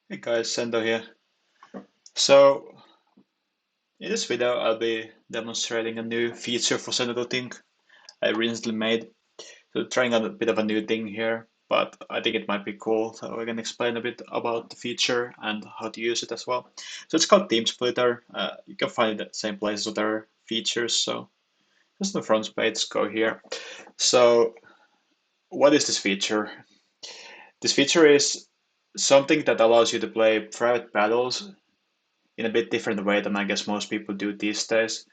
Hey guys, Sendo here. So, in this video, I'll be demonstrating a new feature for sendou.ink I recently made. So, trying out a bit of a new thing here, but I think it might be cool. So, I can explain a bit about the feature and how to use it as well. So, it's called Theme Splitter. You can find it at the same place as other features. So, just on the front page, go here. So, what is this feature? This feature is something that allows you to play private battles in a bit different way than I guess most people do these days.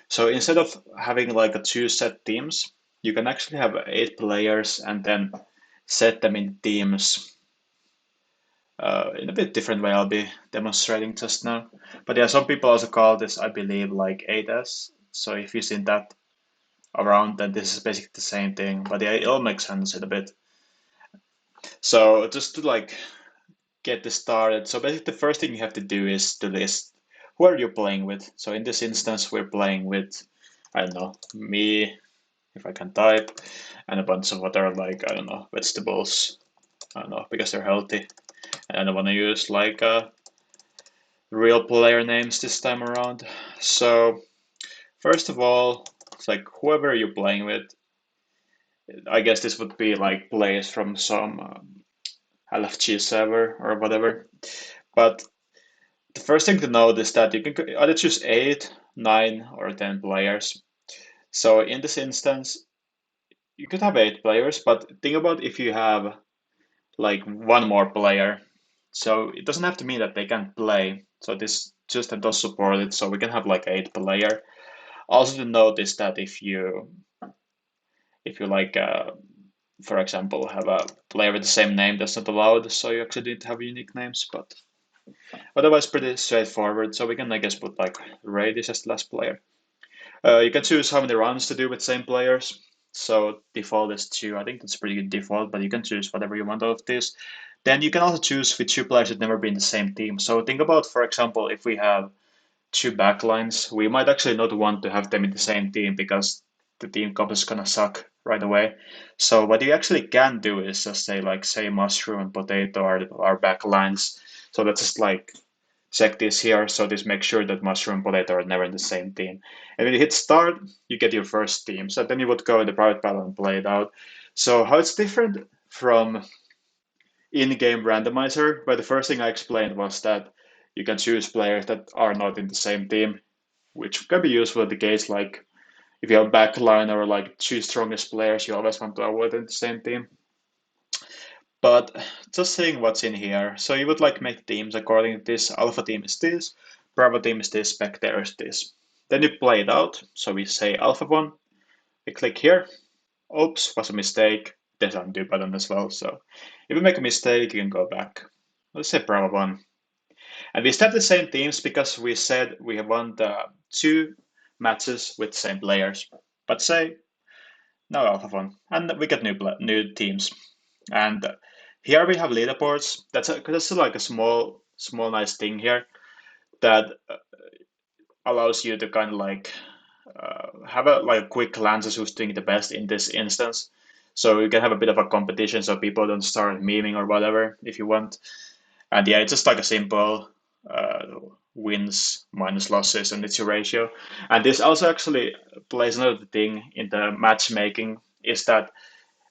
So instead of having like a two set teams, you can actually have 8 players and then set them in teams in a bit different way I'll be demonstrating just now. But yeah, some people also call this, I believe, like 8S. So if you've seen that around, then this is basically the same thing. But yeah, it all makes sense in a bit. So just to like get this started, so basically the first thing you have to do is to list who are you playing with. So in this instance, we're playing with, I don't know, me, if I can type, and a bunch of other like, I don't know, vegetables. I don't know, because they're healthy. And I don't want to use like real player names this time around. So first of all, it's like whoever you're playing with. I guess this would be like players from some LFG server or whatever. But the first thing to note is that you can either choose 8, 9, or 10 players. So in this instance, you could have 8 players, but think about if you have like one more player. So it doesn't have to mean that they can't play. So this system does support it, so we can have like 8 player. Also to note is that if you like for example have a player with the same name, that's not allowed, so you actually need to have unique names, but otherwise pretty straightforward. So we can I guess put like Radius as the last player. You can choose how many rounds to do with same players. So default is 2. I think that's pretty good default, but you can choose whatever you want out of this. Then you can also choose with 2 players that never been in the same team. So think about, for example, if we have 2 backlines, we might actually not want to have them in the same team because the team comp is gonna suck right away. So what you actually can do is just say mushroom and potato are backlines. So that's just like check this here. So this makes sure that mushroom and potato are never in the same team. And when you hit start, you get your first team. So then you would go in the private battle and play it out. So how it's different from in-game randomizer, where the first thing I explained was that you can choose players that are not in the same team, which can be useful in the case like if you have backline or like 2 strongest players, you always want to avoid in the same team. But just seeing what's in here. So you would like make teams according to this. Alpha team is this, Bravo team is this, Spectre is this. Then you play it out. So we say Alpha 1. We click here. Oops, was a mistake. There's an undo button as well. So if you make a mistake, you can go back. Let's say Bravo 1. And we start the same teams because we said we want 2 matches with same players. But say no Alpha 1. And we get new teams. And here we have leaderboards. That's like a small nice thing here that allows you to kind of like have a like quick glances who's doing the best in this instance. So you can have a bit of a competition so people don't start memeing or whatever if you want. And yeah, it's just like a simple uh, wins minus losses and it's your ratio. And this also actually plays another thing in the matchmaking is that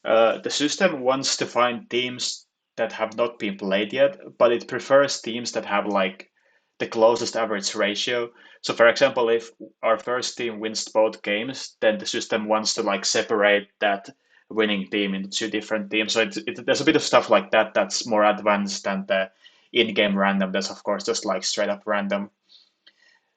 the system wants to find teams that have not been played yet, but it prefers teams that have like the closest average ratio. So, for example, if our first team wins both games, then the system wants to like separate that winning team into 2 different teams. So there's a bit of stuff like that that's more advanced than the in-game random. That's of course just like straight up random.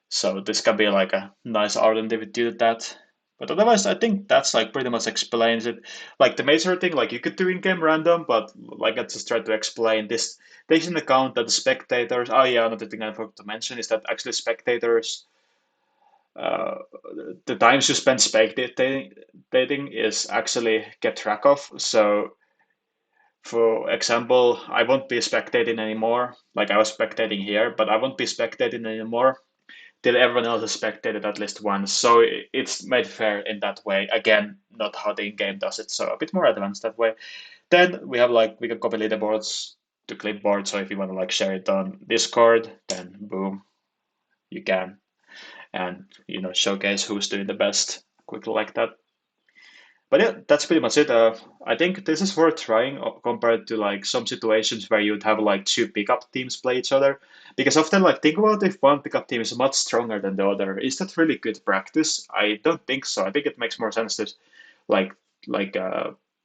So this can be like a nice alternative to that. But otherwise, I think that's like pretty much explains it. Like the major thing, like you could do in-game random, but like I just tried to explain this takes into account that the spectators. Oh yeah, another thing I forgot to mention is that actually spectators, uh, the times you spend spectating is actually get track of. So for example, I won't be spectating anymore. Like I was spectating here, but I won't be spectating anymore till everyone else has spectated at least once. So it's made fair in that way. Again, not how the in-game does it, so a bit more advanced that way. Then we have like we can copy leaderboards to clipboard. So if you want to like share it on Discord, then boom, you can, and showcase who's doing the best quickly like that. But yeah, that's pretty much it. I think this is worth trying compared to like some situations where you'd have like two pickup teams play each other. Because often, like, think about if one pickup team is much stronger than the other. Is that really good practice? I don't think so. I think it makes more sense to like like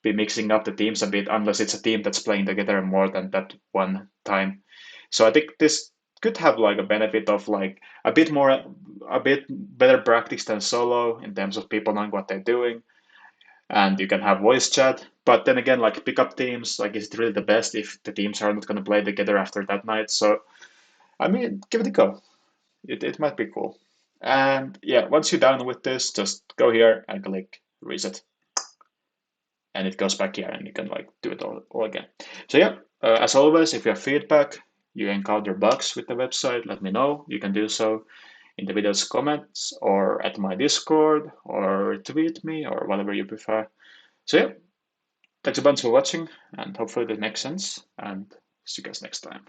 be mixing up the teams a bit, unless it's a team that's playing together more than that one time. So I think this could have like a benefit of like a bit better practice than solo in terms of people knowing what they're doing, and you can have voice chat. But then again, like pickup teams, like is it really the best if the teams are not going to play together after that night? So I mean, give it a go. It might be cool. And yeah, once you're done with this, just go here and click reset, and it goes back here, and you can like do it all again. So yeah, as always, if you have feedback, you encounter bugs with the website, let me know. You can do so in the video's comments or at my Discord or tweet me or whatever you prefer. So yeah, thanks a bunch for watching, and hopefully that makes sense, and see you guys next time.